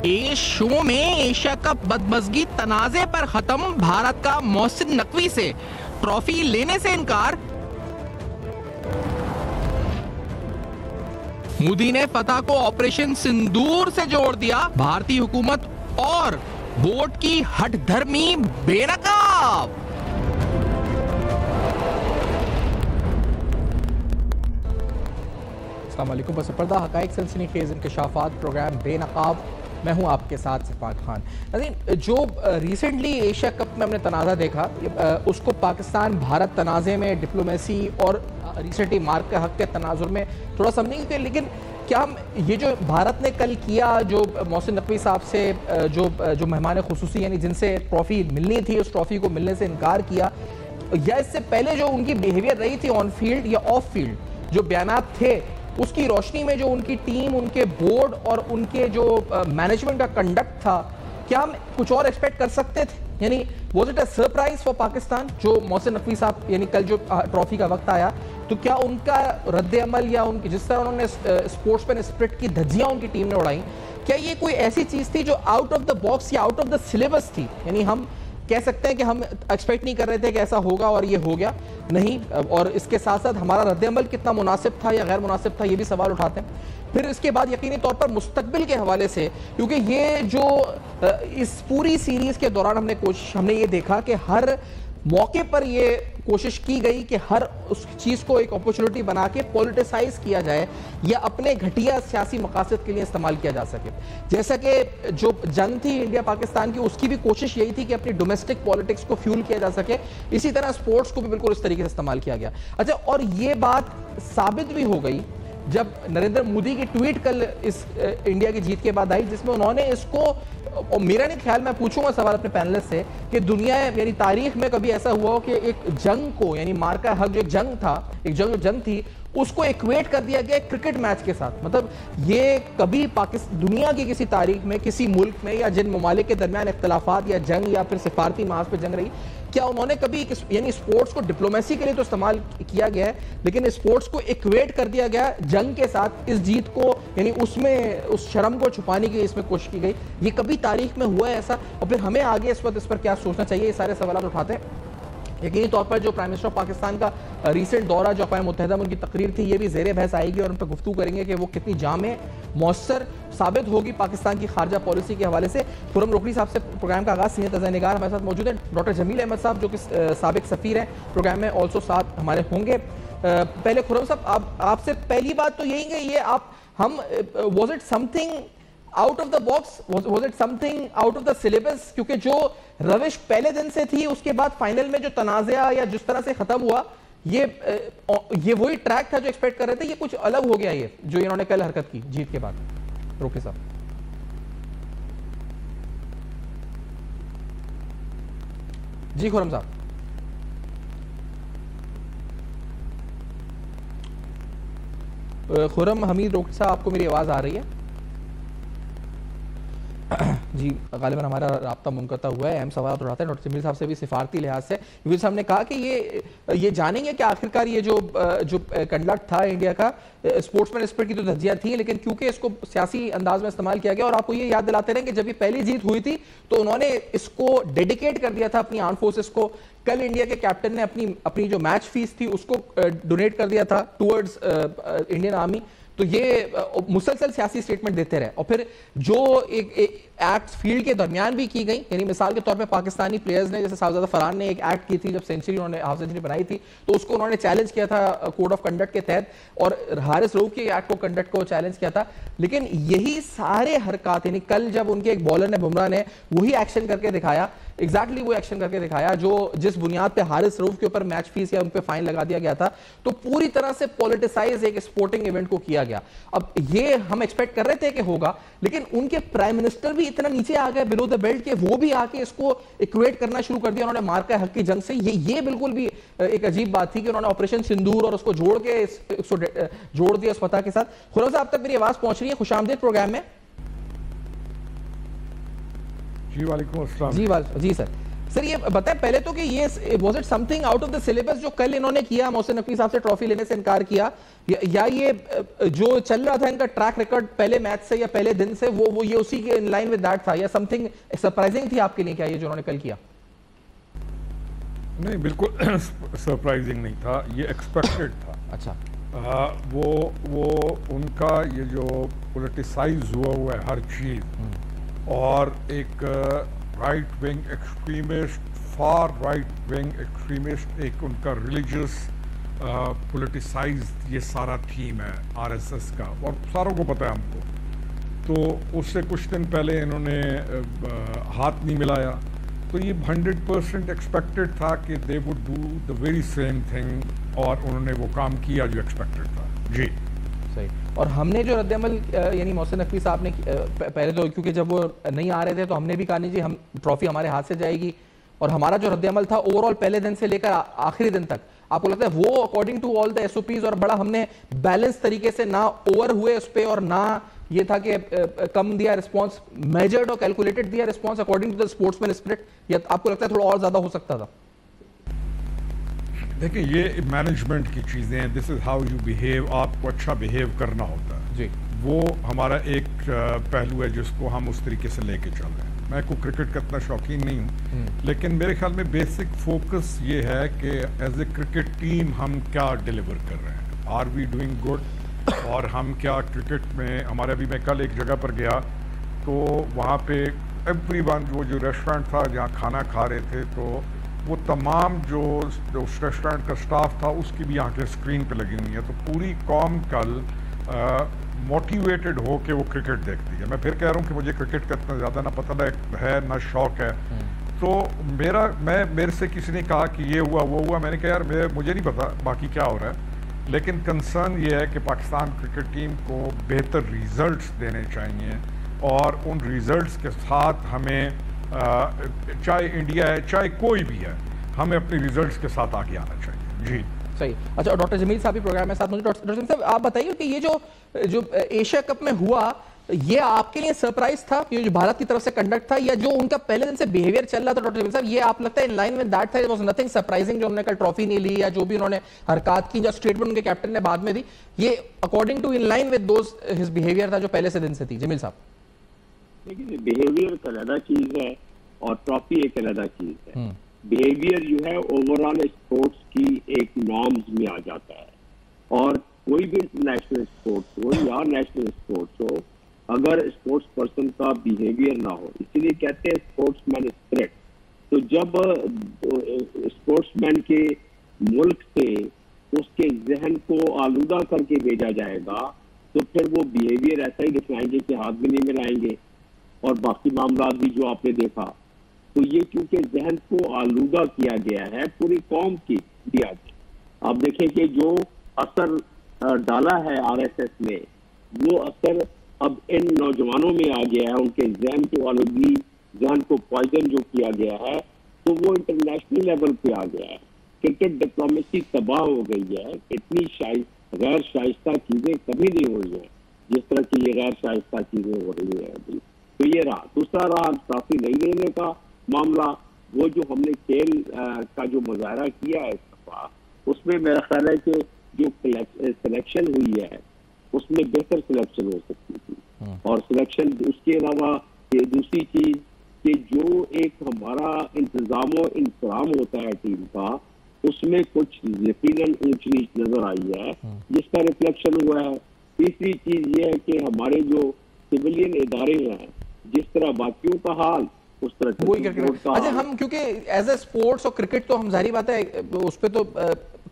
اس شو میں Asia cup بدمزگی تنازع پر ختم، بھارت کا محسن نقوی سے ٹرافی لینے سے انکار۔ مودی نے فتح کو آپریشن سندور سے جوڑ دیا، بھارتی حکومت اور بورڈ کی ہٹ دھرمی بے نقاب۔ السلام علیکم، پس پردہ حقائق سنسنی خیز انکشافات پروگرام بے نقاب، میں ہوں آپ کے ساتھ صفات خان۔ ناظرین، جو ریسنٹلی ایشیا کپ میں ہم نے تنازع دیکھا، اس کو پاکستان بھارت تنازع میں ڈپلومیسی اور ریسنٹلی مارک کے حق کے تناظر میں تھوڑا سمجھیں گے، لیکن کیا ہم یہ جو بھارت نے کل کیا، جو محسن نقوی صاحب سے جو مہمان خصوصی یعنی جن سے ٹرافی ملنی تھی، اس ٹرافی کو ملنے سے انکار کیا، یا اس سے پہلے جو ان کی بیہیویئر رہی تھی آن فیلڈ یا آف فیلڈ، جو بیانات تھے، اس کی روشنی میں جو ان کی ٹیم، ان کے بورڈ اور ان کے جو مینجمنٹ کا کنڈکٹ تھا، کیا ہم کچھ اور ایکسپیکٹ کر سکتے تھے؟ یعنی was it a surprise for Pakistan جو محسن نقوی صاحب یعنی کل جو ٹرافی کا وقت آیا تو کیا ان کا رد عمل یا ان کی جس طرح انہوں نے اسپورٹس مین اسپرٹ کی دھجیاں ان کی ٹیم نے اڑائیں، کیا یہ کوئی ایسی چیز تھی جو آؤٹ آف دا باکس یا آؤٹ آف دا سلیبس تھی؟ یعنی ہم کہہ سکتے ہیں کہ ہم ایکسپیکٹ نہیں کر رہے تھے کہ ایسا ہوگا اور یہ ہو گیا نہیں، اور اس کے ساتھ ساتھ ہمارا رد عمل کتنا مناسب تھا یا غیر مناسب تھا، یہ بھی سوال اٹھاتے ہیں۔ پھر اس کے بعد یقینی طور پر مستقبل کے حوالے سے، کیونکہ یہ جو اس پوری سیریز کے دوران ہم نے یہ دیکھا کہ ہر موقع پر یہ کوشش کی گئی کہ ہر اس چیز کو ایک اپورچونٹی بنا کے پولیٹیسائز کیا جائے یا اپنے گھٹیا سیاسی مقاصد کے لیے استعمال کیا جا سکے۔ جیسا کہ جو جنگ تھی انڈیا پاکستان کی، اس کی بھی کوشش یہی تھی کہ اپنی ڈومیسٹک پولیٹکس کو فیول کیا جا سکے، اسی طرح سپورٹس کو بھی بالکل اس طریقے سے استعمال کیا گیا۔ اچھا، اور یہ بات ثابت بھی ہو گئی جب نریندر مودی کی ٹویٹ کل اس انڈیا کی جیت کے بعد آئی، جس میں انہوں نے اس کو، اور میرا نہیں خیال، میں پوچھوں گا سوال اپنے پینلسٹ سے کہ دنیا یعنی تاریخ میں کبھی ایسا ہوا ہو کہ ایک جنگ کو، یعنی مارکا حق جو ایک جنگ تھا، ایک جنگ تھی، اس کو ایکویٹ کر دیا گیا ایک کرکٹ میچ کے ساتھ؟ مطلب یہ کبھی دنیا کی کسی تاریخ میں کسی ملک میں یا جن ممالک کے درمیان اختلافات یا جنگ یا پھر سفارتی محاذ پہ جنگ رہی، کیا انہوں نے کبھی یعنی اسپورٹس کو ڈپلومیسی کے لیے تو استعمال کیا گیا ہے، لیکن اسپورٹس کو ایکویٹ کر دیا گیا جنگ کے ساتھ، اس جیت کو یعنی اس میں اس شرم کو چھپانے کی اس میں کوشش کی گئی؟ یہ کبھی تاریخ میں ہوا ہے ایسا؟ اور پھر ہمیں آگے اس وقت اس پر کیا سوچنا چاہیے؟ یہ سارے سوالات اٹھاتے ہیں۔ یقینی طور پر جو پرائم منسٹر آف پاکستان کا ریسنٹ دورہ جو اقوام متحدہ میں ان کی تقریر تھی، یہ بھی زیر بحث آئے گی اور ان پہ گفتگو کریں گے کہ وہ کتنی جامع، مؤثر ثابت ہوگی پاکستان کی خارجہ پالیسی کے حوالے سے۔ خرم روکڑی صاحب سے پروگرام کا آغاز، سینئر تازہ نگار ہمارے ساتھ موجود ہیں۔ ڈاکٹر جمیل احمد صاحب جو کہ سابق سفیر ہیں پروگرام میں، آلسو ساتھ ہمارے ہوں گے۔ پہلے خرم صاحب، آپ سے پہلی بات تو یہی ہے، یہ was it some thing out of the box, was it some thing out of the syllabus? کیونکہ جو روش پہلے دن سے تھی، اس کے بعد فائنل میں جو تنازعہ یا جس طرح سے ختم ہوا، یہ وہی ٹریک تھا جو ایکسپیکٹ کر رہے تھے، یہ کچھ الگ ہو گیا یہ جو انہوں نے کل حرکت کی جیت کے بعد؟ روکے صاحب جی۔ خرم صاحب، خرم حمید روکڑی صاحب، آپ کو میری آواز آ رہی ہے؟ جی، غالباً ہمارا رابطہ منقطع ہوا ہے۔ اہم سوالات اٹھاتے ہیں ڈاکٹر جمیل صاحب سے بھی سفارتی لحاظ سے۔ جمیل صاحب نے کہا کہ یہ جانیں گے کہ آخرکار یہ جو کنڈکٹ تھا انڈیا کا، اسپورٹس مین اسپرٹ کی تو دھجیاں تھیں، لیکن کیونکہ اس کو سیاسی انداز میں استعمال کیا گیا، اور آپ کو یہ یاد دلاتے رہیں کہ جب یہ پہلی جیت ہوئی تھی تو انہوں نے اس کو ڈیڈیکیٹ کر دیا تھا اپنی آرم فورسز کو۔ کل انڈیا کے کیپٹن نے اپنی جو میچ فیس تھی اس کو ڈونیٹ کر دیا تھا ٹورڈز انڈین آرمی۔ تو یہ مسلسل سیاسی سٹیٹمنٹ دیتے رہے، اور پھر جو ایکٹ فیلڈ کے درمیان بھی کی گئی، یعنی مثال کے طور پہ پاکستانی پلیئرز نے، جیسے صاحبزادہ فرحان نے ایک ایکٹ کی تھی جب سینچری انہوں نے ہاف سینچری بنائی تھی، تو اس کو انہوں نے چیلنج کیا تھا کوڈ آف کنڈکٹ کے تحت، اور حارث رؤوف کے ایکٹ کو کنڈکٹ کو چیلنج کیا تھا۔ لیکن یہی سارے حرکات، یعنی کل جب ان کے ایک بالر نے، بمراہ نے، وہی ایکشن کر کے دکھایا، ایگزیکٹلی وہ ایکشن کر کے دکھایا جو جس بنیاد پہ حارث رؤوف کے اوپر میچ فیس یا ان پہ فائن لگا دیا گیا تھا، تو پوری طرح سے پولیٹیسائز ایک سپورٹنگ ایونٹ کو کیا گیا۔ اب یہ ہم ایکسپیکٹ کر رہے تھے کہ ہوگا، لیکن ان کے پرائم منسٹر بھی اتنا نیچے آ گئے بلو دا بیلٹ کہ وہ بھی آ کے اس کو ایکویٹ کرنا شروع کر دیا انہوں نے مارکا حق کی جنگ سے۔ یہ بالکل بھی ایک عجیب بات تھی کہ انہوں نے آپریشن سندور اور اس کو جوڑ دیا اس فتح کے ساتھ۔ خرم صاحب، اب تک میری آواز پہنچ رہی ہے؟ خوش آمدید پروگرام میں۔ جی وعلیکم السلام۔ جی سر، سر یہ بتائیں پہلے تو کہ یہ was it some thing out of the syllabus جو کل انہوں نے کیا محسن نقوی صاحب سے ٹرافی لینے سے انکار کیا, یا یہ جو چل رہا تھا ان کا ٹریک ریکارڈ پہلے میچ سے یا پہلے دن سے وہ یہ اسی کے ان لائن ود دیٹ تھا, یا سم تھنگ سرپرائزنگ تھی آپ کے لیے کیا یہ جو انہوں نے کل کیا؟ نہیں بالکل سرپرائزنگ نہیں تھا, یہ ایکسپیکٹڈ تھا. اچھا وہ ان کا یہ جو پولیٹیسائز ہوا ہے ہر چیز, اور ایک right wing extremist, for right wing extremist, ایک ان کا ریلیجیس پولیٹیسائز یہ سارا تھیم ہے RSS کا, اور ساروں کو پتہ ہے ہم کو. تو اس سے کچھ دن پہلے انہوں نے ہاتھ نہیں ملایا, تو یہ 100% ایکسپیکٹڈ تھا کہ they would do the very same thing, اور انہوں نے وہ کام کیا جو ایکسپیکٹڈ تھا. جی صحیح. اور ہم نے جو رد عمل یعنی محسن نقوی صاحب نے پہلے تو کیونکہ جب وہ نہیں آ رہے تھے تو ہم نے بھی کہا نہیں جی ہم ٹرافی ہمارے ہاتھ سے جائے گی, اور ہمارا جو رد عمل تھا اوور آل پہلے دن سے لے کر آخری دن تک آپ کو لگتا ہے وہ according to all the SOPs, اور بڑا ہم نے بیلنس طریقے سے نہ اوور ہوئے اس پہ, اور نہ یہ تھا کہ کم دیا رسپانس, میجرڈ اور کیلکولیٹڈ دیا response according to the sportsman spirit, یا آپ کو لگتا ہے تھوڑا اور زیادہ ہو سکتا تھا؟ دیکھیں یہ مینجمنٹ کی چیزیں ہیں, دس از ہاؤ یو بیہیو, آپ کو اچھا بیہیو کرنا ہوتا ہے. جی وہ ہمارا ایک پہلو ہے جس کو ہم اس طریقے سے لے کے چل رہے ہیں. میں کو کرکٹ کا اتنا شوقین نہیں ہوں, لیکن میرے خیال میں بیسک فوکس یہ ہے کہ ایز اے کرکٹ ٹیم ہم کیا ڈیلیور کر رہے ہیں, آر وی ڈوئنگ گڈ, اور ہم کیا کرکٹ میں ہمارے. ابھی میں کل ایک جگہ پر گیا تو وہاں پہ ایوری ون, وہ جو ریسٹورینٹ تھا جہاں کھانا کھا رہے تھے, تو وہ تمام جو اس ریسٹورینٹ کا سٹاف تھا اس کی بھی آنکھیں اسکرین پہ لگی ہوئی ہیں. تو پوری قوم کل موٹیویٹڈ ہو کے وہ کرکٹ دیکھتی ہے. میں پھر کہہ رہا ہوں کہ مجھے کرکٹ کا اتنا زیادہ نہ پتہ ہے نہ شوق ہے, تو میرے سے کسی نے کہا کہ یہ ہوا وہ ہوا, میں نے کہا یار مجھے نہیں پتا باقی کیا ہو رہا ہے, لیکن کنسرن یہ ہے کہ پاکستان کرکٹ ٹیم کو بہتر ریزلٹس دینے چاہیے, اور ان ریزلٹس کے ساتھ ہمیں چاہے انڈیا ہے چاہے کوئی بھی ہے, ہمیں اپنے ریزلٹس کے ساتھ آگے آنا چاہیے. جی صحیح. اچھا ڈاکٹر جمیل صاحب بھی پروگرام میں ساتھ. مجھے ڈاکٹر جمیل صاحب آپ بتائیے کہ یہ جو ایشیا کپ میں ہوا یہ آپ کے لیے سرپرائز تھا, یہ جو بھارت کی طرف سے کنڈکٹ تھا, یا جو ان کا پہلے دن سے بیہیویئر چل رہا تھا ڈاکٹر جمیل صاحب, یہ آپ لگتا ہے ان لائن ود دیٹ تھا, اٹ واز نتھنگ سرپرائزنگ جو انہوں نے کل ٹرافی نہیں لی یا جو بھی انہوں نے حرکات کی, جو اسٹیٹمنٹ ان کے کیپٹن نے بعد میں دی, یہ according to in line with those his behaviour تھا جو پہلے سے دن سے تھی؟ جمیل صاحب دیکھیے بیہیویئر ایک علیحدہ چیز ہے اور ٹرافی ایک علیحدہ چیز ہے. بیہیویئر جو ہے اوور آل اسپورٹس کی ایک نارمز میں آ جاتا ہے, اور کوئی بھی نیشنل اسپورٹس ہو یا نیشنل اسپورٹس ہو, اگر اسپورٹس پرسن کا بیہیویئر نہ ہو, اسی لیے کہتے ہیں اسپورٹس مین اسپرٹ. تو جب اسپورٹس مین کے ملک سے اس کے ذہن کو آلودہ کر کے بھیجا جائے گا تو پھر وہ بیہیویئر ایسا ہی دکھائیں گے کہ ہاتھ بھی نہیں ملائیں گے, اور باقی معاملات بھی جو آپ نے دیکھا. تو یہ کیونکہ ذہن کو آلودہ کیا گیا ہے پوری قوم کی دیا گیا. آپ دیکھیں کہ جو اثر ڈالا ہے RSS نے, وہ اثر اب ان نوجوانوں میں آ گیا ہے, ان کے ذہن کو آلودگی, ذہن کو پوائزن جو کیا گیا ہے, تو وہ انٹرنیشنل لیول پہ آ گیا ہے. کرکٹ ڈپلومیسی تباہ ہو گئی ہے. اتنی غیر شائستہ چیزیں کبھی نہیں ہوئی ہیں جس طرح کی یہ غیر شائستہ چیزیں ہو رہی ہیں ابھی. تو یہ رہا. دوسرا رہا ٹرافی نہیں لینے کا معاملہ. وہ جو ہم نے کھیل کا جو مظاہرہ کیا ہے اس دفعہ, اس میں میرا خیال ہے کہ جو سلیکشن ہوئی ہے اس میں بہتر سلیکشن ہو سکتی تھی. اور سلیکشن اس کے علاوہ دوسری چیز کہ جو ایک ہمارا انتظام و انتظام ہوتا ہے ٹیم کا, اس میں کچھ یقیناً اونچ نیچ نظر آئی ہے جس کا ریفلیکشن ہوا ہے. تیسری چیز یہ ہے کہ ہمارے جو سویلین ادارے ہیں, جس طرح باقیوں کا حال اس طرح. اچھا ہم کیونکہ ایز اے اسپورٹس اور کرکٹ تو ہم ظاہری بات ہے اس پہ تو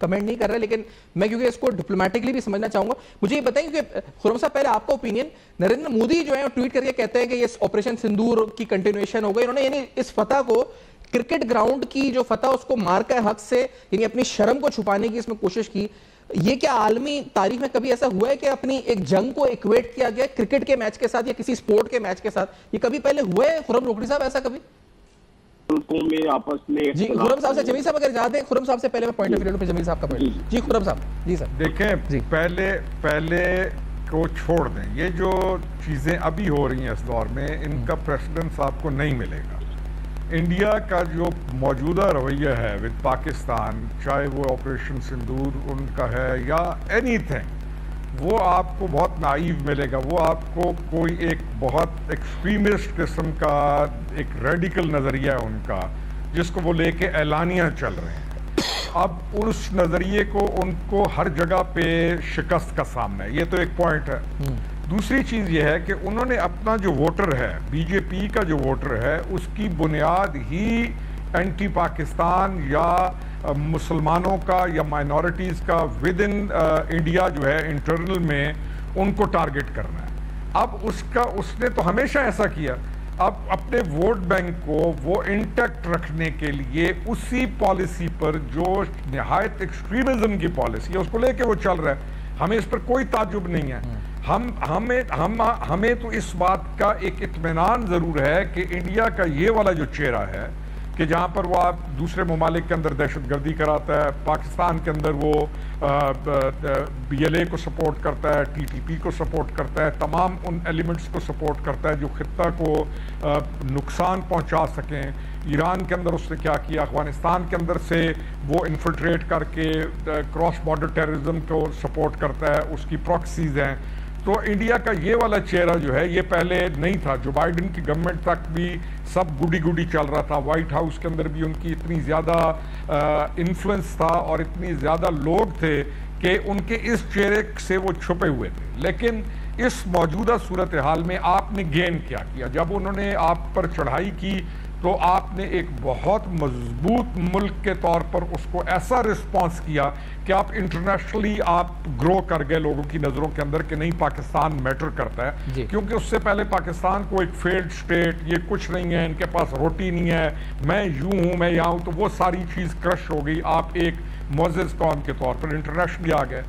کمنٹ نہیں کر رہے, لیکن میں کیونکہ اس کو ڈپلومیٹکلی بھی سمجھنا چاہوں گا. مجھے یہ بتائیں کہ خرم صاحب پہلے آپ کا اوپینین, نریندر مودی جو ہے ٹویٹ کر کے کہتے ہیں کہ یہ آپریشن سندور کی کنٹینویشن ہو گئی. انہوں نے یعنی اس فتح کو کرکٹ گراؤنڈ کی جو فتح اس کو مارکہ حق سے یعنی اپنی شرم کو چھپانے کی اس میں کوشش کی. یہ کیا عالمی تاریخ میں کبھی ایسا ہوا ہے کہ اپنی ایک جنگ کو ایکویٹ کیا گیا کرکٹ کے میچ کے ساتھ یا کسی سپورٹ کے میچ کے ساتھ؟ یہ کبھی پہلے ہوا ہے خرم روکڑی صاحب ایسا کبھی؟ میں آپس میں جی خرم صاحب سے جمیل صاحب اگر اجازت دیں, خرم صاحب سے پہلے میں پوائنٹ آف ویو پہ جمیل صاحب کا پوائنٹ. جی خرم صاحب. جی سر دیکھیں پہلے کو چھوڑ دیں, یہ جو چیزیں ابھی ہو رہی ہیں اس دور میں ان کا پریسیڈنس آپ کو نہیں ملے گا. انڈیا کا جو موجودہ رویہ ہے ود پاکستان، چاہے وہ آپریشن سندور ان کا ہے یا اینی تھنگ، وہ آپ کو بہت نائیو ملے گا. وہ آپ کو کوئی ایک بہت ایکسٹریمسٹ قسم کا ایک ریڈیکل نظریہ ہے ان کا، جس کو وہ لے کے اعلانیہ چل رہے ہیں. اب اس نظریے کو ان کو ہر جگہ پہ شکست کا سامنا ہے. یہ تو ایک پوائنٹ ہے. دوسری چیز یہ ہے کہ انہوں نے اپنا جو ووٹر ہے، بی جے پی کا جو ووٹر ہے، اس کی بنیاد ہی اینٹی پاکستان یا مسلمانوں کا یا مائنورٹیز کا ود ان انڈیا جو ہے انٹرنل میں ان کو ٹارگٹ کرنا ہے. اب اس نے تو ہمیشہ ایسا کیا. اب اپنے ووٹ بینک کو وہ انٹیکٹ رکھنے کے لیے اسی پالیسی پر جو نہایت ایکسٹریمزم کی پالیسی ہے اس کو لے کے وہ چل رہا ہے. ہمیں اس پر کوئی تعجب نہیں ہے. ہمیں تو اس بات کا ایک اطمینان ضرور ہے کہ انڈیا کا یہ والا جو چہرہ ہے کہ جہاں پر وہ آپ دوسرے ممالک کے اندر دہشت گردی کراتا ہے، پاکستان کے اندر وہ بی ایل اے کو سپورٹ کرتا ہے، ٹی ٹی پی کو سپورٹ کرتا ہے، تمام ان ایلیمنٹس کو سپورٹ کرتا ہے جو خطہ کو نقصان پہنچا سکیں. ایران کے اندر اس نے کیا کیا، افغانستان کے اندر سے وہ انفلٹریٹ کر کے کراس بارڈر ٹیررزم کو سپورٹ کرتا ہے، اس کی پراکسیز ہیں. تو انڈیا کا یہ والا چہرہ جو ہے یہ پہلے نہیں تھا. جو بائیڈن کی گورنمنٹ تک بھی سب گڈی گڈی چل رہا تھا. وائٹ ہاؤس کے اندر بھی ان کی اتنی زیادہ انفلوئنس تھا اور اتنی زیادہ لوگ تھے کہ ان کے اس چہرے سے وہ چھپے ہوئے تھے. لیکن اس موجودہ صورتحال میں آپ نے گین کیا کیا؟ جب انہوں نے آپ پر چڑھائی کی تو آپ نے ایک بہت مضبوط ملک کے طور پر اس کو ایسا رسپانس کیا کہ آپ انٹرنیشنلی آپ گرو کر گئے لوگوں کی نظروں کے اندر کہ نہیں پاکستان میٹر کرتا ہے. کیونکہ اس سے پہلے پاکستان کو ایک فیلڈ سٹیٹ، یہ کچھ نہیں ہے، ان کے پاس روٹی نہیں ہے، میں یوں ہوں میں یہاں ہوں، تو وہ ساری چیز کرش ہو گئی. آپ ایک معزز قوم کے طور پر انٹرنیشنلی آ گئے.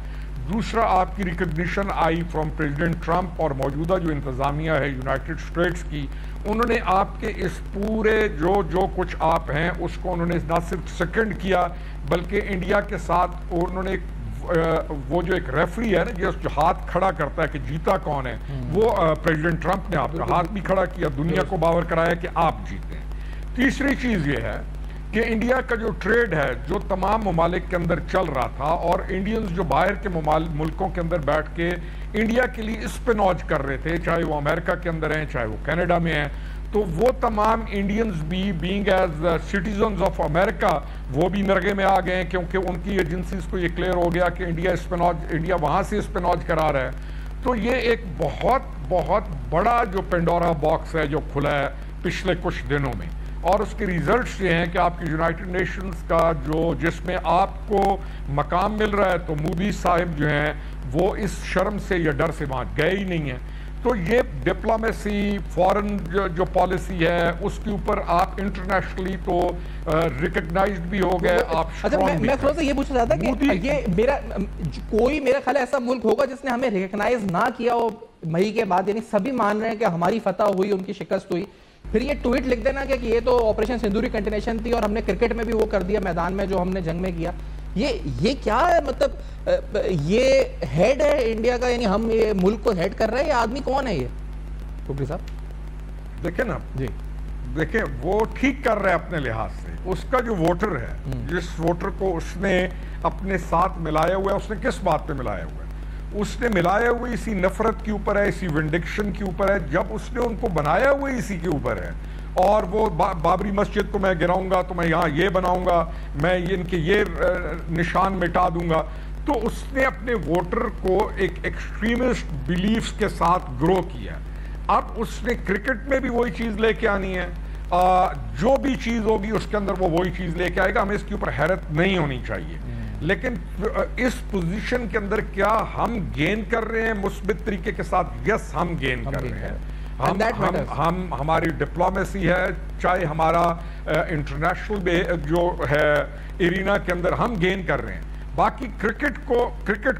دوسرا آپ کی recognition I from president Trump اور موجودہ جو انتظامیہ ہے یونائٹڈ اسٹیٹس کی. انہوں نے آپ کے اس پورے جو کچھ آپ ہیں اس کو انہوں نے نہ صرف سیکنڈ کیا بلکہ انڈیا کے ساتھ انہوں نے وہ جو ایک ریفری ہے نا جو ہاتھ کھڑا کرتا ہے کہ جیتا کون ہے، وہ پریزیڈنٹ ٹرمپ نے آپ کا ہاتھ بھی کھڑا کیا، دنیا کو باور کرایا کہ آپ جیتے ہیں. تیسری چیز یہ ہے کہ انڈیا کا جو ٹریڈ ہے جو تمام ممالک کے اندر چل رہا تھا اور انڈینز جو باہر کے ملکوں کے اندر بیٹھ کے انڈیا کے لیے اسپنوج کر رہے تھے، چاہے وہ امریکہ کے اندر ہیں چاہے وہ کینیڈا میں ہیں، تو وہ تمام انڈینز بھی being as citizens of America وہ بھی مرغے میں آ گئے ہیں کیونکہ ان کی ایجنسیز کو یہ کلیئر ہو گیا کہ انڈیا وہاں سے اسپنوج کرا رہا ہے. تو یہ ایک بہت بڑا جو پینڈورا باکس ہے جو کھلا ہے پچھلے کچھ دنوں میں. اور اس کے ریزلٹس یہ ہیں کہ آپ کی یونائٹڈ نیشنز کا جس میں آپ کو مقام مل رہا ہے تو مودی صاحب جو ہیں وہ اس شرم سے یا ڈر سے وہاں گئے ہی نہیں ہیں. تو یہ ڈپلومیسی فورن جو پالیسی ہے اس کے اوپر آپ انٹرنیشنلی تو ریکگنائزڈ بھی ہو گئے. آپ میں تھوڑا سا یہ پوچھنا چاہتا کہ یہ کوئی میرا خیال ایسا ملک ہوگا جس نے ہمیں ریکگنائز نہ کیا ہو مئی کے بعد، یعنی سبھی مان رہے ہیں کہ ہماری فتح ہوئی ان کی شکست ہوئی، پھر یہ ٹویٹ لکھ دینا کہ یہ تو آپریشن سندوری کنٹینیشن تھی اور ہم نے کرکٹ میں بھی وہ کر دیا میدان میں جو ہم نے جنگ میں کیا. یہ کیا ہے؟ مطلب یہ ہیڈ ہے انڈیا کا، یعنی ہم یہ ملک کو ہیڈ کر رہے ہیں، یہ آدمی کون ہے یہ ٹوپی صاحب؟ دیکھیں نا جی، دیکھیں وہ ٹھیک کر رہے ہیں اپنے لحاظ سے. اس کا جو ووٹر ہے جس ووٹر کو اس نے اپنے ساتھ ملایا ہوا ہے، اس نے کس بات پہ ملایا ہوا ہے؟ اس نے ملایا ہوئے اسی نفرت کے اوپر ہے، اسی ونڈکشن کے اوپر ہے. جب اس نے ان کو بنایا ہوئے اسی کے اوپر ہے اور وہ بابری مسجد کو میں گراؤں گا تو میں یہاں یہ بناؤں گا، میں ان کے یہ نشان مٹا دوں گا، تو اس نے اپنے ووٹر کو ایک ایکسٹریمسٹ بیلیفز کے ساتھ گرو کیا. اب اس نے کرکٹ میں بھی وہی چیز لے کے آنی ہے. جو بھی چیز ہوگی اس کے اندر وہ وہی چیز لے کے آئے گا. ہمیں اس کے اوپر حیرت نہیں ہونی چاہیے. لیکن اس پوزیشن کے اندر کیا ہم گین کر رہے ہیں مثبت طریقے کے ساتھ؟ یس، ہم گین کر رہے ہیں. ہماری ڈپلومیسی ہے، چاہے ہمارا انٹرنیشنل جو ہے ایرینا کے اندر ہم گین کر رہے ہیں. باقی کرکٹ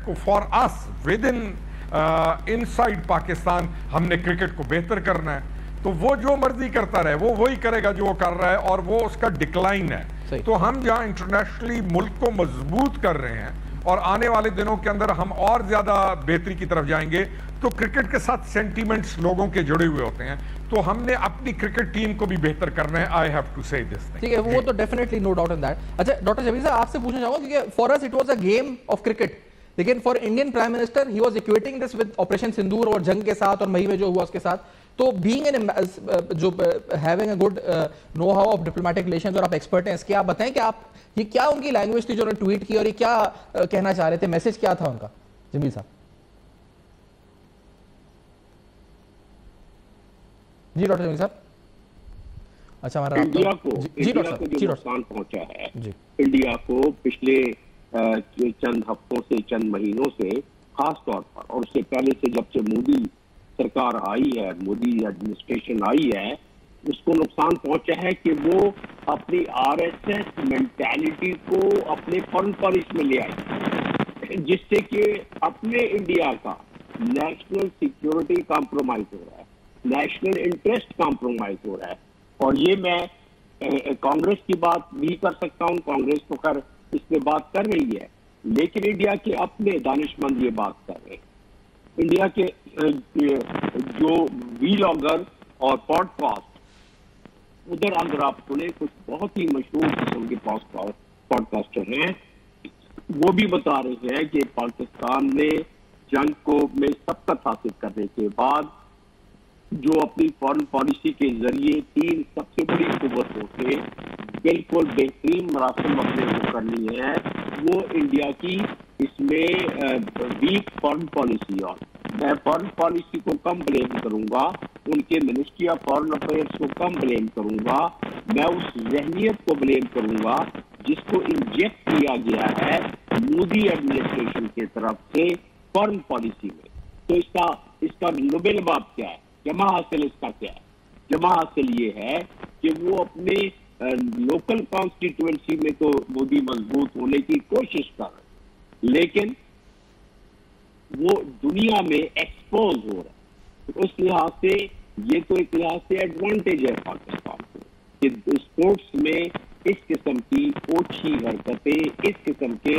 کو for us with in side Pakistan ہم نے کرکٹ کو بہتر کرنا ہے. تو وہ جو مرضی کرتا رہے، وہ وہی کرے گا جو وہ کر رہا ہے اور وہ اس کا ڈکلائن ہے. تو ہم جہاں انٹرنیشنلی ملک کو مضبوط کر رہے ہیں اور آنے والے دنوں کے اندر ہم اور زیادہ بہتری کی طرف جائیں گے، تو کرکٹ کے ساتھ سینٹیمنٹس لوگوں کے جڑے ہوئے ہوتے ہیں, تو ہم نے اپنی کرکٹ ٹیم کو بھی بہتر کرنا ہے. آئی ہیو ٹو سے دس. ٹھیک ہے, وہ تو definitely no doubt in that. اچھا ڈاکٹر جمیل صاحب, آپ سے پوچھنا چاہوں گا کیونکہ for us it was a game of cricket, لیکن for Indian prime minister he was equating this with operation Sindoor اور جنگ کے ساتھ اور مئی میں جو ہوا اس کے ساتھ. تو بینگ جو having a good know how of diplomatic relations اور آپ ایکسپرٹ ہیں اس کے, آپ بتائیں کہ آپ یہ کیا ان کی لینگویج تھی جو انہوں نے ٹویٹ کی اور یہ کیا کہنا چاہ رہے تھے, میسج کیا تھا ان کا جمیل صاحب؟ جی ڈاکٹر جمیل صاحب. اچھا ہمارا انڈیا کو جو نقصان پہنچا ہے, انڈیا کو پچھلے چند ہفتوں سے, چند مہینوں سے خاص طور پر, اور اس سے پہلے سے جب سے مودی سرکار آئی ہے, مودی ایڈمنسٹریشن آئی ہے, اس کو نقصان پہنچا ہے کہ وہ اپنی آر ایس ایس مینٹالٹی کو اپنے فن پالیسی میں لے آئی, جس سے کہ اپنے انڈیا کا نیشنل سیکیورٹی کمپرومائز ہو رہا ہے, نیشنل انٹرسٹ کمپرومائز ہو رہا ہے. اور یہ میں کانگریس کی بات بھی کر سکتا ہوں, کانگریس تو خیر اس پہ بات کر رہی ہے, لیکن انڈیا کے اپنے دانشمند یہ بات کر رہے ہیں. انڈیا کے جو ویلاگر اور پوڈ کاسٹ, ادھر اگر آپ سنیں, کچھ بہت ہی مشہور قسم کے پوڈ کاسٹر ہیں, وہ بھی بتا رہے ہیں کہ پاکستان نے جنگ کو میں سبقت حاصل کرنے کے بعد جو اپنی فارن پالیسی کے ذریعے 3 سب سے بڑی قوتوں سے بالکل بہترین مراسم اپنے کو کرنی ہے, وہ انڈیا کی اس میں ویک فارن پالیسی. اور میں فارن پالیسی کو کم بلیم کروں گا, ان کے منسٹری آف فارن افیئرس کو کم بلیم کروں گا, میں اس ذہنیت کو بلیم کروں گا جس کو انجیکٹ کیا گیا ہے مودی ایڈمنسٹریشن کی طرف سے فارن پالیسی میں. تو اس کا لباب کیا ہے, جمع حاصل اس کا کیا ہے؟ جمع حاصل یہ ہے کہ وہ اپنے لوکل کانسٹیٹوئنسی میں تو مودی مضبوط ہونے کی کوشش کر رہے ہیں, لیکن وہ دنیا میں ایکسپوز ہو رہا ہے. اس لحاظ سے یہ تو ایک لحاظ سے ایڈوانٹیج ہے پاکستان کو کہ اسپورٹس میں اس قسم کی اوچھی حرکتیں, اس قسم کے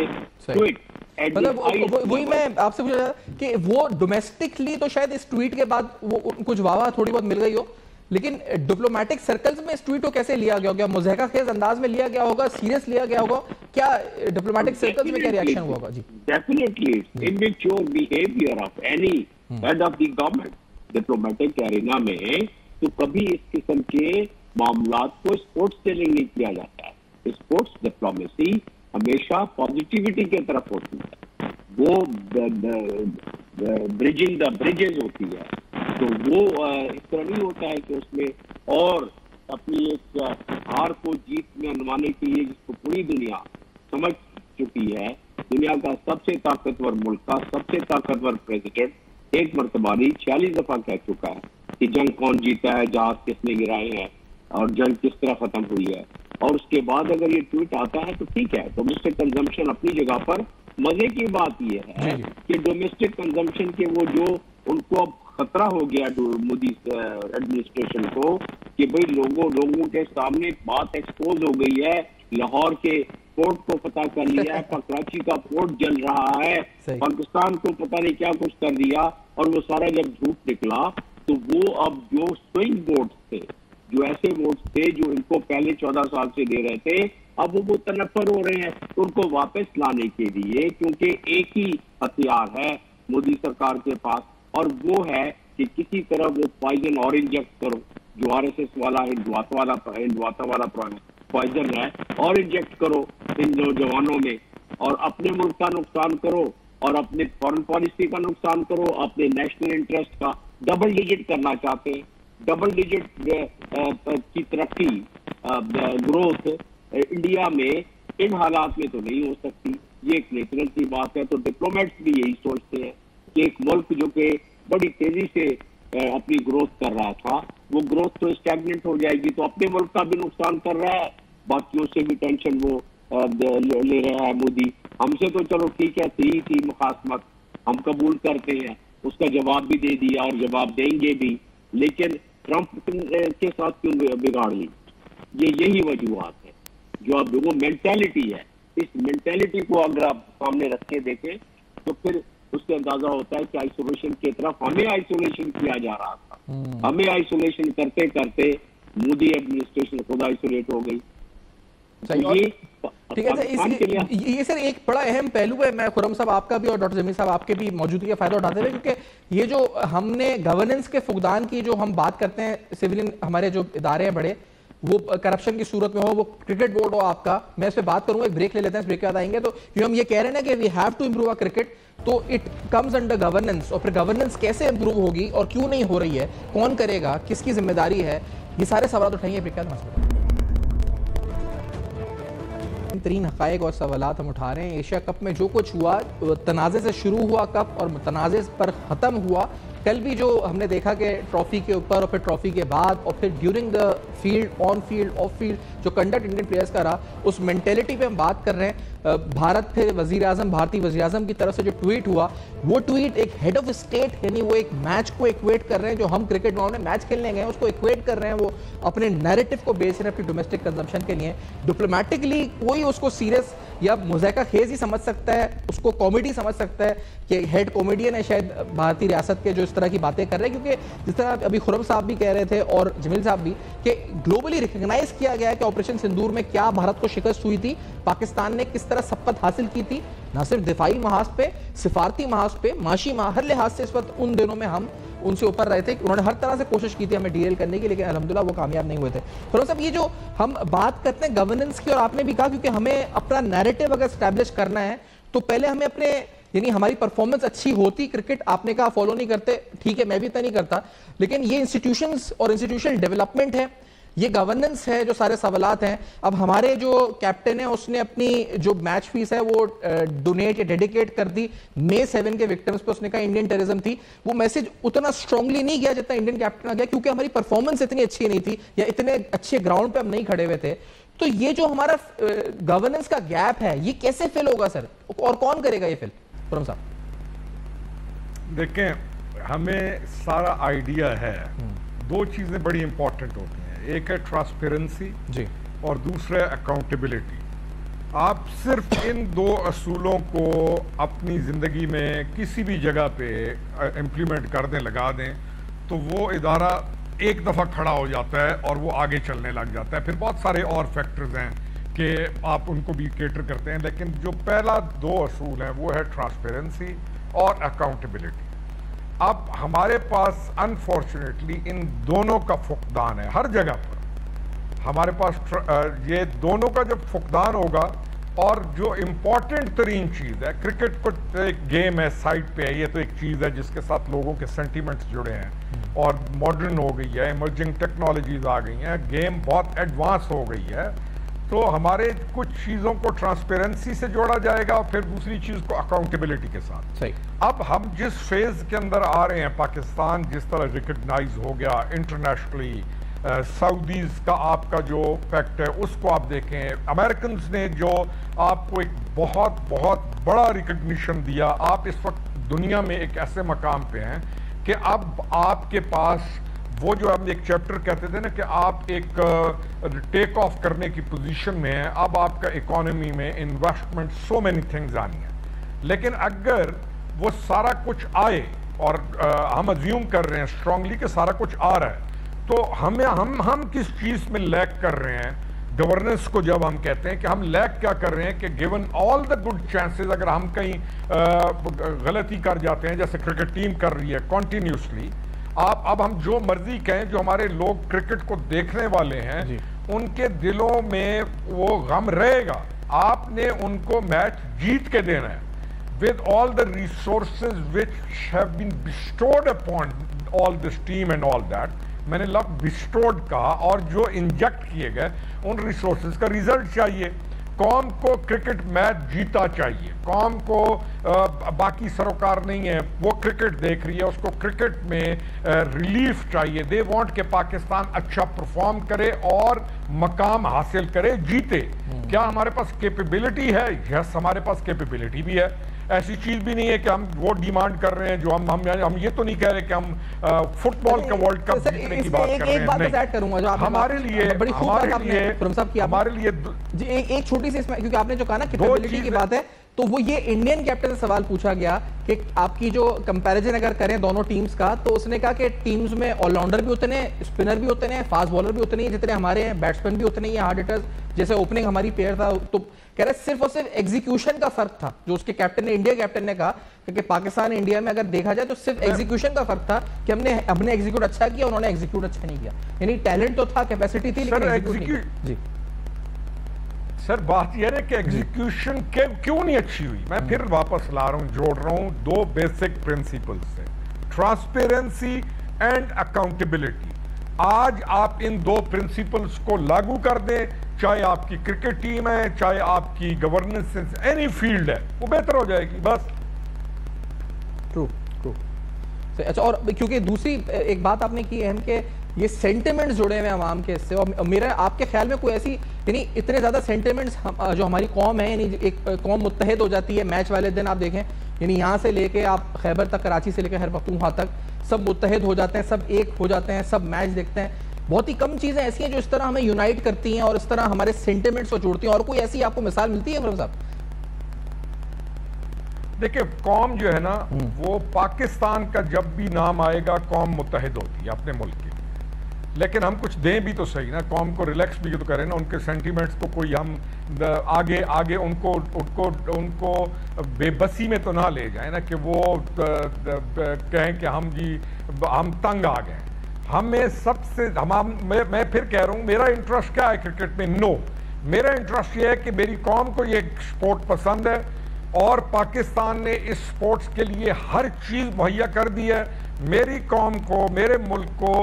ٹویٹ. مطلب وہی میں آپ سے پوچھا کہ وہ ڈومیسٹکلی تو شاید اس ٹویٹ کے بعد وہ کچھ واہ تھوڑی بہت مل گئی ہو, لیکن ڈپلومیٹک سرکلز میں اس ٹویٹ کو کیسے لیا گیا ہوگا؟ مضحکہ خیز انداز میں لیا گیا ہوگا, سیریس لیا گیا ہوگا, کیا ڈپلومیٹک سرکلز میں کیا ری ایکشن ہوا ہوگا؟ جی definitely immature behaviour of any head of the government diplomatic arena میں تو کبھی اس قسم کے معاملات کو اسپورٹس سے نہیں کیا جاتا ہے. اسپورٹس ڈپلومیسی ہمیشہ پازیٹیوٹی کی طرف ہوتی ہے, وہ برجنگ دا برجز ہوتی ہے. تو وہ اس طرح نہیں ہوتا ہے کہ اس میں اور اپنی ایک ہار کو جیت میں انوانے کے لیے, جس کو پوری دنیا سمجھ چکی ہے, دنیا کا سب سے طاقتور ملک کا سب سے طاقتور پریزیڈنٹ ایک مرتبہ نہیں 46 دفعہ کہہ چکا ہے کہ جنگ کون جیتا ہے, جہاز کس نے گرائے ہیں اور جنگ کس طرح ختم ہوئی ہے. اور اس کے بعد اگر یہ ٹویٹ آتا ہے تو ٹھیک ہے, ڈومیسٹک کنزمپشن اپنی جگہ پر. مزے کی بات یہ ہے کہ ڈومیسٹک کنزمپشن کے وہ جو ان کو اب خطرہ ہو گیا مودی ایڈمنسٹریشن کو کہ بھئی لوگوں کے سامنے بات ایکسپوز ہو گئی ہے, لاہور کے پورٹ کو فتح کر لیا ہے, کراچی کا پورٹ جل رہا ہے, پاکستان کو پتہ نہیں کیا کچھ کر دیا, اور وہ سارا جب جھوٹ نکلا تو وہ اب جو سوئنگ ووٹس تھے, جو ایسے ووٹس تھے جو ان کو پہلے 14 سال سے دے رہے تھے, اب وہ تنفر ہو رہے ہیں ان کو واپس لانے کے لیے, کیونکہ ایک ہی ہتھیار ہے مودی سرکار کے پاس, اور وہ ہے کہ کسی طرح وہ پوائزن اور انجیکٹ کرو, جو آر ایس ایس والا ہندواتا والا پوائزن ہے, اور انجیکٹ کرو ان نوجوانوں میں, اور اپنے ملک کا نقصان کرو, اور اپنے فارن پالیسی کا نقصان کرو, اپنے نیشنل انٹرسٹ کا ڈبل ڈیجٹ کرنا چاہتے ہیں. ڈبل ڈیجٹ کی ترقی گروتھ انڈیا میں ان حالات میں تو نہیں ہو سکتی, یہ ایک نیچرل سی بات ہے. تو ڈپلومیٹس بھی یہی سوچتے ہیں کہ ایک ملک جو کہ بڑی تیزی سے اپنی گروتھ کر رہا تھا, وہ گروتھ تو اسٹیگننٹ ہو جائے گی, تو اپنے ملک کا بھی نقصان کر رہا ہے, باقیوں سے بھی ٹینشن وہ لے رہا ہے مودی. ہم سے تو چلو ٹھیک ہے, تھی مخاصمت ہم قبول کرتے ہیں, اس کا جواب بھی دے دیا اور جواب دیں گے بھی, لیکن ٹرمپ کے ساتھ کیوں بگاڑ لی؟ یہی وجوہات ہے جو اب وہ مینٹالٹی ہے. اس مینٹالٹی کو اگر آپ سامنے رکھ کے دیکھیں تو پھر اس سے اندازہ ہوتا ہے کہ آئسولیشن کی طرف ہمیں آئسولیشن کیا جا رہا تھا. ہمیں آئسولیشن کرتے کرتے مودی ایڈمنسٹریشن خود آئسولیٹ ہو گئی. ٹھیک ہے، یہ سر ایک بڑا اہم پہلو ہے. میں خرم صاحب آپ کا بھی اور ڈاکٹر جمیل صاحب آپ کے بھی موجودگی کا فائدہ اٹھاتے ہوئے، کیونکہ یہ جو ہم نے گورننس کے فقدان کی جو ہم بات کرتے ہیں، سیولین ہمارے جو ادارے ہیں بڑے، وہ کرپشن کی صورت میں ہو، وہ کرکٹ بورڈ ہو آپ کا، میں اس پہ بات کروں گا. ایک بریک لے لیتے ہیں، اس بریک کے بعد آئیں گے. تو ہم یہ کہہ رہے ہیں کہ we have to improve cricket, تو اٹ کمز انڈر گورننس. اور پھر گورننس کیسے امپروو ہوگی اور کیوں نہیں ہو رہی ہے، کون کرے گا، کس کی ذمہ داری ہے، یہ سارے سوالات اٹھائیں گے. ترین حقائق اور سوالات ہم اٹھا رہے ہیں. ایشیا کپ میں جو کچھ ہوا، تنازع سے شروع ہوا کپ اور تنازع پر ختم ہوا. کل بھی جو ہم نے دیکھا کہ ٹرافی کے اوپر اور پھر ٹرافی کے بعد اور پھر during the field, on field, of field جو کنڈکٹ انڈین پلیئرز کا رہا، اس مینٹیلٹی پہ ہم بات کر رہے ہیں. بھارت پھر بھارتی وزیر اعظم کی طرف سے جو ٹویٹ ہوا، وہ ٹویٹ ایک ہیڈ آف اسٹیٹ، یعنی وہ ایک میچ کو ایکویٹ کر رہے ہیں، جو ہم کرکٹ گراؤنڈ میں میچ کھیلنے گئے ہیں اس کو ایکویٹ کر رہے ہیں. وہ اپنے نیریٹو کو بیچ رہے ہیں اپنی ڈومیسٹک کنزمپشن کے لیے. ڈپلومیٹکلی کوئی اس کو سیریس یا مذائقہ خیز ہی سمجھ سکتا ہے، اس کو کامیڈی سمجھ سکتا ہے کہ ہیڈ کامیڈین ہے شاید بھارتی ریاست کے جو اس طرح کی باتیں کر رہے ہیں. کیونکہ جس طرح ابھی خرم صاحب بھی کہہ رہے تھے اور جمیل صاحب بھی کہ گلوبلی ریکگنائز کیا گیا ہے کہ آپریشن سندور میں کیا بھارت کو شکست ہوئی تھی، پاکستان نے کس طرح سبقت حاصل کی تھی، نہ صرف دفاعی محاذ پہ، سفارتی محاذ پہ، معاشی محاذ، ہر لحاظ سے اس وقت ان دنوں میں ہم ان سے اوپر رہے تھے. انہوں نے ہر طرح سے کوشش کی تھی ہمیں ڈیریل کرنے کی، لیکن الحمدللہ وہ کامیاب نہیں ہوئے تھے. خرم صاحب، یہ جو ہم بات کرتے ہیں گورننس کی، اور آپ نے بھی کہا کیونکہ ہمیں اپنا نیریٹو اگر اسٹیبلش کرنا ہے تو پہلے ہمیں اپنے، یعنی ہماری پرفارمنس اچھی ہوتی. کرکٹ آپ نے کہا فالو نہیں کرتے، ٹھیک ہے، میں بھی اتنا نہیں کرتا، لیکن یہ انسٹیٹیوشنز اور انسٹیٹیوشنل ڈیولپمنٹ ہے، یہ گورننس ہے، جو سارے سوالات ہیں. اب ہمارے جو کیپٹن ہے اس نے اپنی جو میچ فیس ہے وہ ڈونیٹ یا ڈیڈیکیٹ کر دی مے 7 کے وکٹمز پہ. اس نے کہا انڈین ٹیررزم تھی. وہ میسج اتنا اسٹرانگلی نہیں گیا جتنا انڈین کیپٹن آ گیا، کیونکہ ہماری پرفارمنس اتنی اچھی نہیں تھی یا اتنے اچھے گراؤنڈ پہ ہم نہیں کھڑے ہوئے تھے. تو یہ جو ہمارا گورننس کا گیپ ہے یہ کیسے فل ہوگا سر، اور کون کرے گا یہ فل؟ خرم صاحب دیکھیں، ہمیں سارا آئیڈیا ہے، دو چیزیں بڑی امپورٹنٹ ہوتی ہیں. ایک ہے ٹرانسپیرنسی جی، اور دوسرا ہے اکاؤنٹیبلٹی. آپ صرف ان دو اصولوں کو اپنی زندگی میں کسی بھی جگہ پہ امپلیمنٹ کر دیں، لگا دیں، تو وہ ادارہ ایک دفعہ کھڑا ہو جاتا ہے اور وہ آگے چلنے لگ جاتا ہے. پھر بہت سارے اور فیکٹرز ہیں کہ آپ ان کو بھی کیٹر کرتے ہیں، لیکن جو پہلا دو اصول ہیں وہ ہے ٹرانسپیرنسی اور اکاؤنٹیبلٹی. اب ہمارے پاس انفارچونیٹلی ان دونوں کا فقدان ہے ہر جگہ پر. ہمارے پاس یہ دونوں کا جب فقدان ہوگا، اور جو امپورٹنٹ ترین چیز ہے، کرکٹ کو ایک گیم ہے، سائٹ پہ ہے، یہ تو ایک چیز ہے جس کے ساتھ لوگوں کے سینٹیمنٹس جڑے ہیں اور ماڈرن ہو گئی ہے، ایمرجنگ ٹیکنالوجیز آ گئی ہیں، گیم بہت ایڈوانس ہو گئی ہے. تو ہمارے کچھ چیزوں کو ٹرانسپیرنسی سے جوڑا جائے گا اور پھر دوسری چیز کو اکاؤنٹیبلٹی کے ساتھ. اب ہم جس فیز کے اندر آ رہے ہیں، پاکستان جس طرح ریکگنائز ہو گیا انٹرنیشنلی، سعودیز کا آپ کا جو فیکٹ ہے اس کو آپ دیکھیں، امریکنز نے جو آپ کو ایک بہت بہت بڑا ریکگنیشن دیا. آپ اس وقت دنیا میں ایک ایسے مقام پہ ہیں کہ اب آپ کے پاس وہ جو ہم ایک چیپٹر کہتے تھے نا کہ آپ ایک ٹیک آف کرنے کی پوزیشن میں ہیں. اب آپ کا اکانومی میں انویسٹمنٹ، سو مینی تھنگز آنی ہیں. لیکن اگر وہ سارا کچھ آئے، اور ہم ازیوم کر رہے ہیں اسٹرانگلی کہ سارا کچھ آ رہا ہے، تو ہم کس چیز میں لیک کر رہے ہیں؟ گورننس کو جب ہم کہتے ہیں کہ ہم لیک کیا کر رہے ہیں کہ given all the good chances, اگر ہم کہیں غلطی کر جاتے ہیں جیسے کرکٹ ٹیم کر رہی ہے کنٹینیوسلی، اب ہم جو مرضی کہیں، جو ہمارے لوگ کرکٹ کو دیکھنے والے ہیں ان کے دلوں میں وہ غم رہے گا. آپ نے ان کو میچ جیت کے دینا ہے with all the resources which have been bestowed upon all this team and all that. میں نے لفظ bestowed کہا، اور جو انجیکٹ کیے گئے ان ریسورسز کا ریزلٹ چاہیے. قوم کو کرکٹ میچ جیتا چاہیے. قوم کو باقی سروکار نہیں ہے، وہ کرکٹ دیکھ رہی ہے، اس کو کرکٹ میں ریلیف چاہیے. دے وانٹ کہ پاکستان اچھا پرفارم کرے اور مقام حاصل کرے، جیتے. کیا ہمارے پاس کیپیبلٹی ہے؟ یس، ہمارے پاس کیپیبلٹی بھی ہے. ایسی چیز بھی نہیں ہے کہ ہم وہ ڈیمانڈ کر رہے ہیں جو ہم یہ تو نہیں کہہ رہے کہ ہم فٹ بال کا ورلڈ کپ جیتنے کی بات کر رہے ہیں. ہمارے لیے ایک چھوٹی سی، کیونکہ آپ نے جو کہا نا کیپیبلٹی کی بات ہے، تو وہ یہ انڈین کیپٹن سے سوال پوچھا گیا کہ آپ کی جو کمپیریزن اگر کریں دونوں ٹیمز کا، تو اس نے کہا کہ ٹیمز میں آل راؤنڈر بھی اتنے ہیں، اسپنر بھی اتنے ہیں، فاسٹ بالر بھی اتنے ہیں جتنے ہمارے ہیں، بیٹسمین بھی اتنے ہیں، ہارڈ ہٹرز جیسے اوپننگ ہماری پیئر تھا. تو کہہ رہے صرف اور صرف ایگزیکیوشن کا فرق تھا جو اس کے کیپٹن نے، انڈیا کیپٹن نے کہا کہ پاکستان انڈیا میں اگر دیکھا جائے تو صرف ایگزیکیوشن کا فرق تھا کہ ہم نے ایگزیکیوٹ اچھا کیا، انہوں نے ایگزیکیوٹ اچھا نہیں کیا. یعنی ٹیلنٹ تو تھا، کیپیسٹی تھی، لیکن ایگزیکیوٹ نہیں. جی سر بات یہ ہے کہ ایگزیکیوشن کیوں نہیں اچھی ہوئی. میں پھر واپس لا رہا ہوں، جوڑ رہا ہوں دو بیسک پرنسپل سے، ٹرانسپیرنسی اینڈ اکاؤنٹیبلٹی. آج آپ ان دو پرنسپلز کو لاگو کر دیں، چاہے آپ کی کرکٹ ٹیم ہے، چاہے آپ کی گورننس اینی فیلڈ ہے، وہ بہتر ہو جائے گی. بس ٹرو. اچھا، اور کیونکہ دوسری ایک بات آپ نے کی اہم کہ یہ سینٹیمنٹس جڑے ہوئے عوام کے اس سے، اور میرا آپ کے خیال میں کوئی ایسی یعنی اتنے زیادہ سینٹیمنٹس جو ہماری قوم ہے، یعنی ایک قوم متحد ہو جاتی ہے میچ والے دن، آپ دیکھیں یعنی یہاں سے لے کے آپ خیبر تک، کراچی سے لے کے خیبر پختونخوا تک سب متحد ہو جاتے ہیں، سب ایک ہو جاتے ہیں، سب میچ دیکھتے ہیں. بہت ہی کم چیزیں ایسی ہیں جو اس طرح ہمیں یونائٹ کرتی ہیں اور اس طرح ہمارے سینٹیمنٹس کو جوڑتی ہیں. اور کوئی ایسی آپ کو مثال ملتی ہے فروغ صاحب؟ دیکھیں قوم جو ہے نا، وہ پاکستان کا جب بھی نام آئے گا قوم متحد ہوتی ہے اپنے ملک کے. لیکن ہم کچھ دیں بھی تو صحیح نا، قوم کو ریلیکس بھی تو کریں نا. ان کے سینٹیمنٹس کو کوئی ہم آگے ان کو بے بسی میں تو نہ لے جائیں نا کہ وہ کہیں کہ ہم تنگ آ گئے. ہمیں سب سے میں پھر کہہ رہا ہوں، میرا انٹرسٹ کیا ہے کرکٹ میں؟ نو، میرا انٹرسٹ یہ ہے کہ میری قوم کو یہ سپورٹ پسند ہے اور پاکستان نے اس سپورٹس کے لیے ہر چیز مہیا کر دی ہے. میری قوم کو، میرے ملک کو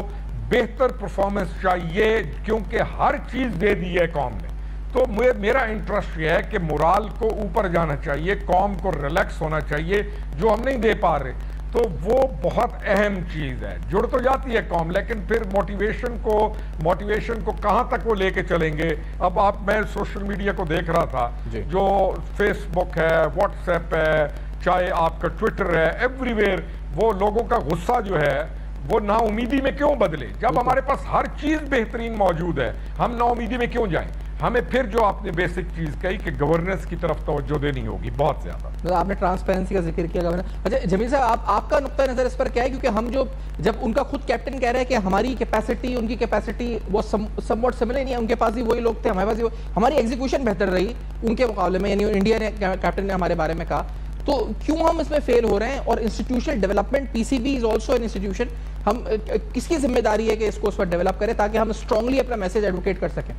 بہتر پرفارمنس چاہیے کیونکہ ہر چیز دے دی ہے قوم نے. تو میرا انٹرسٹ یہ ہے کہ مورال کو اوپر جانا چاہیے، قوم کو ریلیکس ہونا چاہیے، جو ہم نہیں دے پا رہے. تو وہ بہت اہم چیز ہے. جڑ تو جاتی ہے قوم، لیکن پھر موٹیویشن کو کہاں تک وہ لے کے چلیں گے. اب میں سوشل میڈیا کو دیکھ رہا تھا، جو فیس بک ہے، واٹس ایپ ہے، چاہے آپ کا ٹویٹر ہے، ایوری ویئر وہ لوگوں کا غصہ جو ہے وہ نا امیدی میں کیوں بدلے؟ جب ہمارے پاس ہر چیز بہترین موجود ہے، ہم نا امیدی میں کیوں جائیں؟ ہمیں پھر جو آپ نے بیسک چیز کہی کہ گورننس کی طرف توجہ دینی ہوگی بہت زیادہ. آپ نے ٹرانسپیرنسی کا ذکر کیا گورننس. اچھا جمیل صاحب، آپ کا نقطہ نظر اس پر کیا ہے؟ کیونکہ ہم جب ان کا خود کیپٹن کہہ رہے ہیں کہ ہماری کیپیسٹی ان کی کیپیسٹی وہ سم واٹ سملر نہیں ہے، ان کے پاس بھی وہی لوگ تھے، ہمارے پاس بھی ہماری ایگزیکیوشن بہتر رہی ان کے مقابلے میں، یعنی انڈیا نے کیپٹن نے ہمارے بارے میں کہا. تو کیوں ہم اس میں فیل ہو رہے ہیں؟ اور institutional development, P C B is also an institution, ہم کس کی ذمہ داری ہے کہ اس کو اس پر ڈیولپ کریں تاکہ ہم اسٹرانگلی اپنا میسج ایڈوکیٹ کر سکیں؟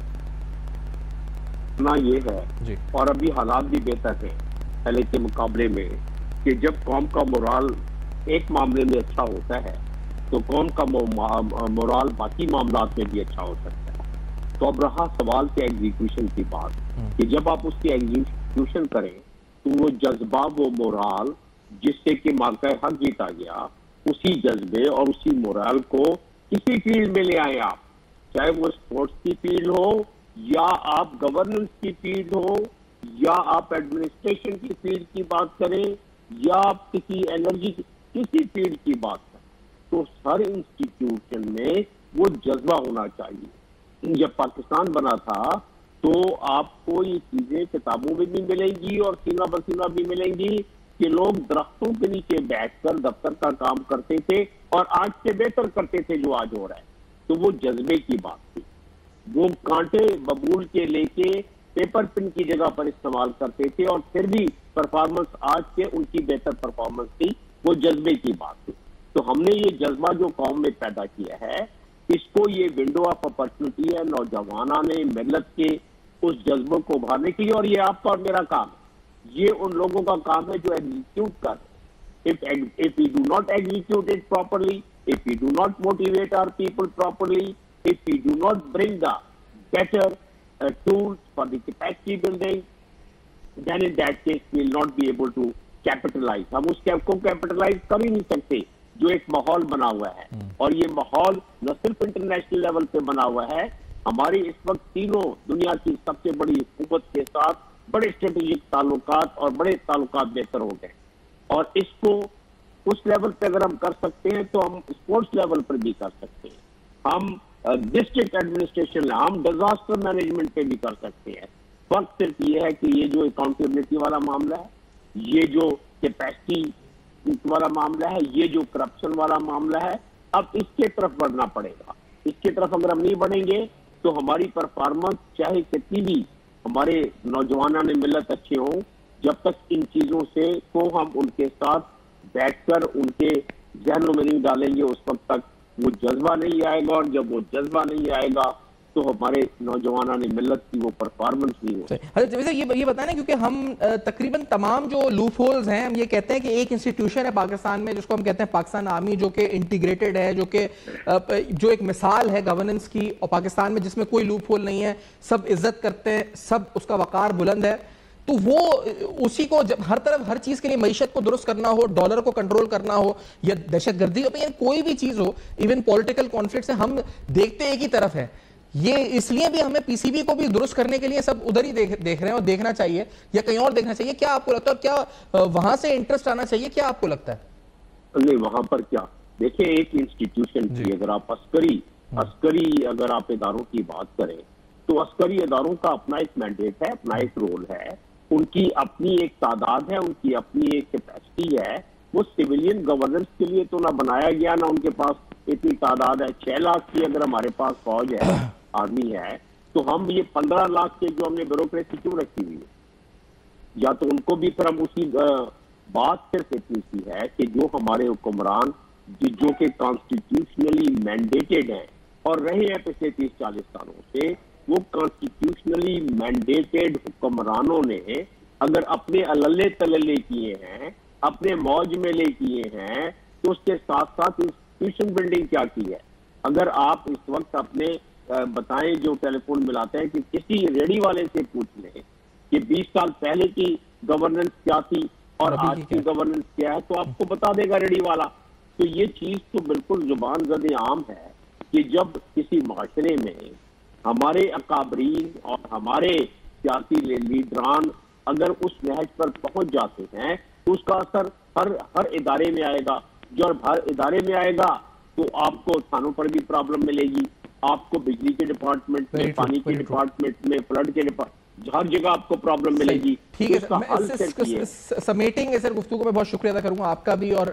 یہ ہے اور ابھی حالات بھی بہتر ہیں پہلے کے مقابلے میں، کہ جب قوم کا مورال ایک معاملے میں اچھا ہوتا ہے تو قوم کا مورال باقی معاملات میں بھی اچھا ہو سکتا ہے. تو اب رہا سوال کے ایگزیکیوشن کی بات، کہ جب آپ اس کی ایگزیکیوشن کریں تو وہ جذبہ، وہ مورال جس سے کہ مارکہ حق جیتا گیا، اسی جذبے اور اسی مورال کو کسی فیلڈ میں لے آئے آپ، چاہے وہ اسپورٹس کی فیلڈ ہو یا آپ گورننس کی فیلڈ ہو یا آپ ایڈمنسٹریشن کی فیلڈ کی بات کریں یا آپ کسی انرجی کسی فیلڈ کی بات کریں. تو ہر انسٹیٹیوشن میں وہ جذبہ ہونا چاہیے. جب پاکستان بنا تھا تو آپ کو یہ چیزیں کتابوں میں بھی ملیں گی اور سینہ بسینہ بھی ملیں گی کہ لوگ درختوں کے نیچے بیٹھ کر دفتر کا کام کرتے تھے اور آج سے بہتر کرتے تھے جو آج ہو رہا ہے. تو وہ جذبے کی بات تھی. وہ کانٹے ببول کے لے کے پیپر پن کی جگہ پر استعمال کرتے تھے اور پھر بھی پرفارمنس آج کے ان کی بہتر پرفارمنس تھی. وہ جذبے کی بات تھی. تو ہم نے یہ جذبہ جو قوم میں پیدا کیا ہے، اس کو یہ ونڈو آف اپرچونٹی ہے نوجوانوں نے ملت کے اس جذبوں کو ابھارنے کے لیے، اور یہ آپ کا اور میرا کام ہے. یہ ان لوگوں کا کام ہے جو ایگزیکیوٹ کر. If we do not execute it properly, if we do not motivate our people properly, if we do not bring the better tools for the capacity building, then in that case we will not be able to capitalize. ہم اس کو capitalize کر ہی نہیں سکتے جو ایک ماحول بنا ہوا ہے. اور یہ ماحول نہ صرف انٹرنیشنل لیول پہ بنا ہوا ہے، ہماری اس وقت تینوں دنیا کی سب سے بڑی حکومت کے ساتھ بڑے اسٹریٹجک تعلقات اور بڑے تعلقات بہتر ہو گئے. اور اس کو اس لیول پہ اگر ہم کر سکتے ہیں تو ہم اسپورٹس لیول پر بھی کر سکتے ہیں، ہم ڈسٹرکٹ ایڈمنسٹریشن، ہم ڈیزاسٹر مینجمنٹ پہ بھی کر سکتے ہیں. فرق صرف یہ ہے کہ یہ جو اکاؤنٹیبلٹی والا معاملہ ہے یہ جو کیپیسٹی والا معاملہ ہے، یہ جو کرپشن والا معاملہ ہے، اب اس کے طرف بڑھنا پڑے گا. اس کی طرف اگر ہم نہیں بڑھیں گے تو ہماری پرفارمنس چاہے کتنی بھی ہمارے نوجوانان ملت اچھے ہوں، جب تک ان چیزوں سے کو ہم ان کے ساتھ بیٹھ کر ان کے ذہنوں میں نہیں ڈالیں گے، اس وقت تک وہ جذبہ نہیں آئے گا، اور جب وہ جذبہ نہیں آئے گا تو ہمارے نوجوانان ملت کی وہ پرفارمنس نہیں ہوگی. حضرت جاوید صاحب یہ بتائیں نا، کیونکہ ہم تقریباً تمام جو لوپ ہولز ہیں، ہم یہ کہتے ہیں کہ ایک انسٹیٹیوشن ہے پاکستان میں جس کو ہم کہتے ہیں پاکستان آرمی، جو کہ انٹیگریٹڈ ہے، جو ایک مثال ہے گورننس کی، اور پاکستان میں جس میں کوئی لوپ ہول نہیں ہے، سب عزت کرتے ہیں، سب اس کا وقار بلند ہے. تو وہ اسی کو جب ہر طرف ہر چیز کے لیے معیشت کو درست کرنا ہو، ڈالر کو کنٹرول کرنا ہو، یا دہشت گردی ہو، یا کوئی بھی چیز ہو، ایون پولیٹیکل کانفلکٹس ہیں، ہم دیکھتے ایک ہی طرف ہے. یہ اس لیے بھی ہمیں پی سی بی کو بھی درست کرنے کے لیے سب ادھر ہی دیکھ رہے ہیں، اور دیکھنا چاہیے یا کہیں اور دیکھنا چاہیے. کیا آپ کو لگتا ہے، اور کیا وہاں سے انٹرسٹ آنا چاہیے؟ کیا آپ کو لگتا ہے؟ نہیں، وہاں پر کیا دیکھیں، ایک انسٹیٹیوشن کی اگر آپ عسکری اگر آپ اداروں کی بات کریں تو عسکری اداروں کا اپنا ایک مینڈیٹ ہے، اپنا ایک رول ہے، ان کی اپنی ایک تعداد ہے، ان کی اپنی ایک کیپیسٹی ہے. وہ سویلین گورننس کے لیے تو نہ بنایا گیا، نہ ان کے پاس اتنی تعداد ہے. 6 لاکھ کی اگر ہمارے پاس فوج ہے، آرمی ہے، تو ہم یہ 15 لاکھ کے جو ہم نے بیوروکریسی کیوں رکھی ہوئی ہے؟ یا تو ان کو بھی پھر ہم اسی بات صرف اتنی سی ہے کہ جو ہمارے حکمران جو کہ کانسٹیٹیوشنلی مینڈیٹڈ ہیں اور رہے ہیں پچھلے 30-40 سالوں سے، وہ کانسٹیٹیوشنلی مینڈیٹڈ حکمرانوں نے اگر اپنے اللے تللے کیے ہیں، اپنے موج میں لے کیے ہیں، تو اس کے ساتھ ساتھ انسٹیٹیوشن بلڈنگ کیا کی ہے. اگر آپ اس وقت اپنے بتائیں جو ٹیلی فون ملاتے ہیں کہ کسی ریڈی والے سے پوچھ لیں کہ 20 سال پہلے کی گورننس کیا تھی اور آج کی گورننس کیا ہے، تو آپ کو بتا دے گا ریڈی والا. تو یہ چیز تو بالکل زبان زد عام ہے کہ جب کسی معاشرے میں ہمارے اکابرین اور ہمارے سیاسی لیڈران اگر اس نہج پر پہنچ جاتے ہیں تو اس کا اثر ہر ادارے میں آئے گا. جو ہر ادارے میں آئے گا تو آپ کو تھانوں پر بھی پرابلم ملے گی، آپ کو بجلی کے ڈپارٹمنٹ میں، پانی کے ڈپارٹمنٹ میں، فلڈ کے ڈپارٹمنٹ، ہر جگہ آپ کو پرابلم ملے گی. ٹھیک ہے، سمیٹنگ ہے سر گفتگو میں بہت شکریہ ادا کروں گا آپ کا بھی اور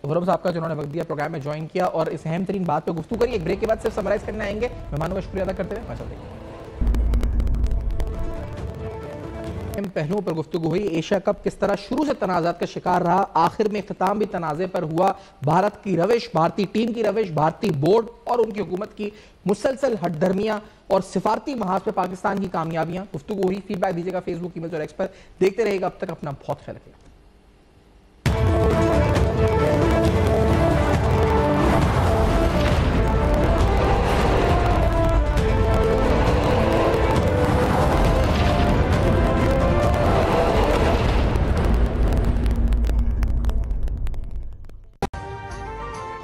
خرم صاحب کا جنہوں نے وقت دیا، پروگرام میں جوائن کیا اور اس اہم ترین بات پہ گفتگو کری. ایک بریک کے بعد صرف سمرائز کرنے آئیں گے. مہمانوں کا شکریہ ادا کرتے ہوئے پہلوؤں پر گفتگو ہوئی. ایشیا کپ کس طرح شروع سے تنازعات کا شکار رہا، آخر میں اختتام بھی تنازع پر ہوا. بھارت کی روش، بھارتی ٹیم کی روش، بھارتی بورڈ اور ان کی حکومت کی مسلسل ہٹ دھرمیاں اور سفارتی محاذ پہ پاکستان کی کامیابیاں. گفتگو ہوئی. فیڈ بیک دیجیے گا فیس بک، ای میل اور ایکس پر. دیکھتے رہے گا. اب تک اپنا بہت خیال رکھیے.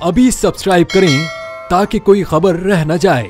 ابھی سبسکرائب کریں تاکہ کوئی خبر رہ نہ جائے.